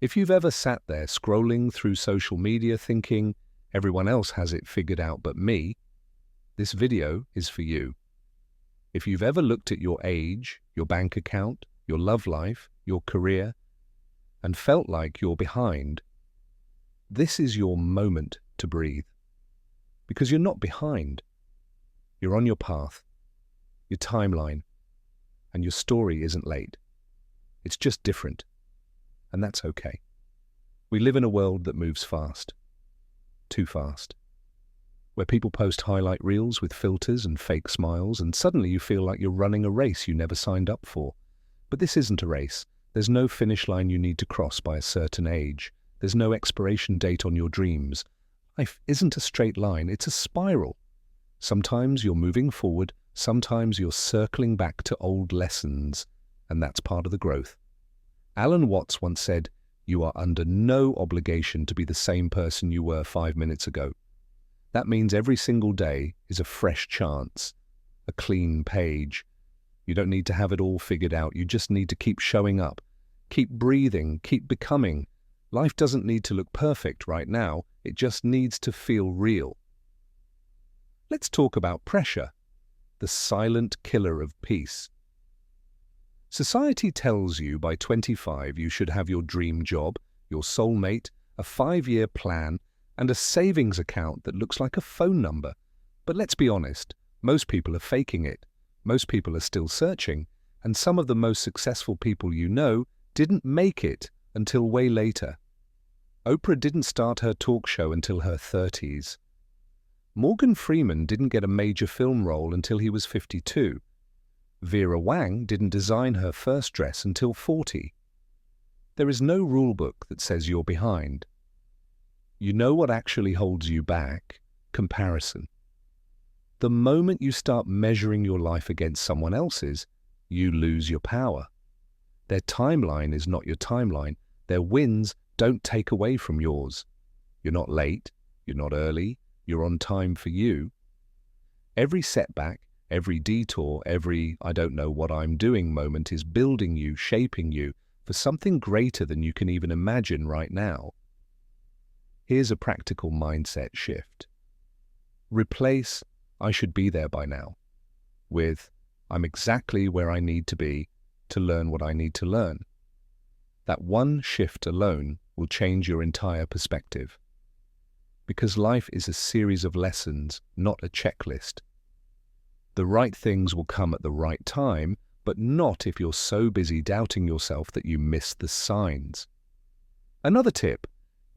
If you've ever sat there scrolling through social media thinking, everyone else has it figured out but me, this video is for you. If you've ever looked at your age, your bank account, your love life, your career, and felt like you're behind, this is your moment to breathe. Because you're not behind. You're on your path, your timeline, and your story isn't late. It's just different. And that's okay. We live in a world that moves fast. Too fast. Where people post highlight reels with filters and fake smiles, and suddenly you feel like you're running a race you never signed up for. But this isn't a race. There's no finish line you need to cross by a certain age. There's no expiration date on your dreams. Life isn't a straight line, it's a spiral. Sometimes you're moving forward, sometimes you're circling back to old lessons, and that's part of the growth. Alan Watts once said, "You are under no obligation to be the same person you were 5 minutes ago." That means every single day is a fresh chance, a clean page. You don't need to have it all figured out. You just need to keep showing up, keep breathing, keep becoming. Life doesn't need to look perfect right now. It just needs to feel real. Let's talk about pressure, the silent killer of peace. Society tells you by 25 you should have your dream job, your soulmate, a 5-year plan, and a savings account that looks like a phone number. But let's be honest, most people are faking it. Most people are still searching, and some of the most successful people you know didn't make it until way later. Oprah didn't start her talk show until her 30s. Morgan Freeman didn't get a major film role until he was 52. Vera Wang didn't design her first dress until 40. There is no rulebook that says you're behind. You know what actually holds you back? Comparison. The moment you start measuring your life against someone else's, you lose your power. Their timeline is not your timeline. Their wins don't take away from yours. You're not late, you're not early, you're on time for you. Every setback, every detour, every "I don't know what I'm doing" moment is building you, shaping you for something greater than you can even imagine right now. Here's a practical mindset shift. Replace "I should be there by now" with "I'm exactly where I need to be to learn what I need to learn." That one shift alone will change your entire perspective. Because life is a series of lessons, not a checklist. The right things will come at the right time, but not if you're so busy doubting yourself that you miss the signs. Another tip,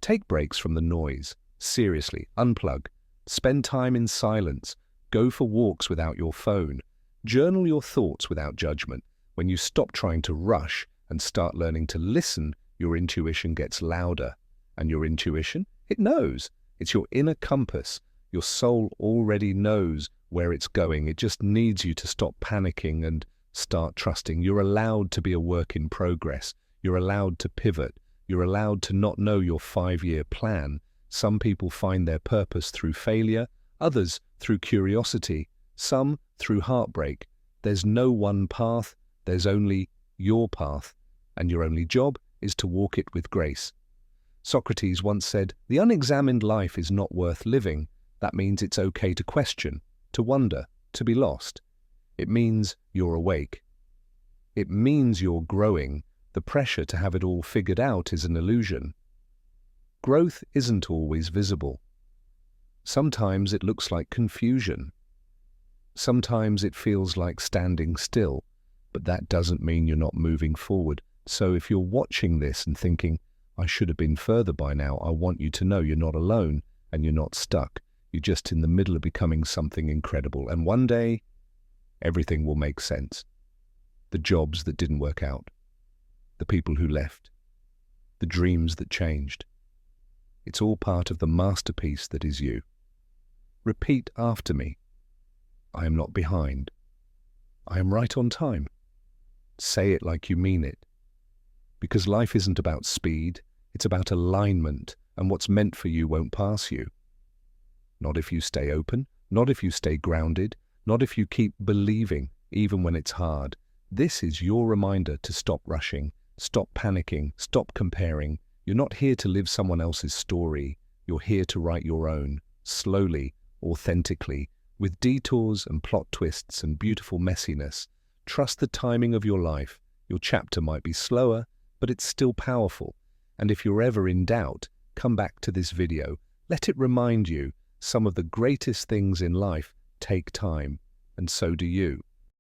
take breaks from the noise. Seriously, unplug. Spend time in silence. Go for walks without your phone. Journal your thoughts without judgment. When you stop trying to rush and start learning to listen, your intuition gets louder. And your intuition? It knows. It's your inner compass. Your soul already knows where it's going. It just needs you to stop panicking and start trusting. You're allowed to be a work in progress. You're allowed to pivot. You're allowed to not know your 5-year plan. Some people find their purpose through failure, others through curiosity, some through heartbreak. There's no one path, there's only your path, and your only job is to walk it with grace. Socrates once said, "The unexamined life is not worth living." That means it's okay to question, to wonder, to be lost. It means you're awake. It means you're growing. The pressure to have it all figured out is an illusion. Growth isn't always visible. Sometimes it looks like confusion. Sometimes it feels like standing still, but that doesn't mean you're not moving forward. So if you're watching this and thinking, "I should have been further by now," I want you to know you're not alone and you're not stuck. You're just in the middle of becoming something incredible. And one day, everything will make sense. The jobs that didn't work out. The people who left. The dreams that changed. It's all part of the masterpiece that is you. Repeat after me. I am not behind. I am right on time. Say it like you mean it. Because life isn't about speed, it's about alignment, and what's meant for you won't pass you. Not if you stay open, not if you stay grounded, not if you keep believing, even when it's hard. This is your reminder to stop rushing, stop panicking, stop comparing, You're not here to live someone else's story. You're here to write your own, slowly, authentically, with detours and plot twists and beautiful messiness. Trust the timing of your life. Your chapter might be slower, but it's still powerful. And if you're ever in doubt, come back to this video. Let it remind you some of the greatest things in life take time, and so do you.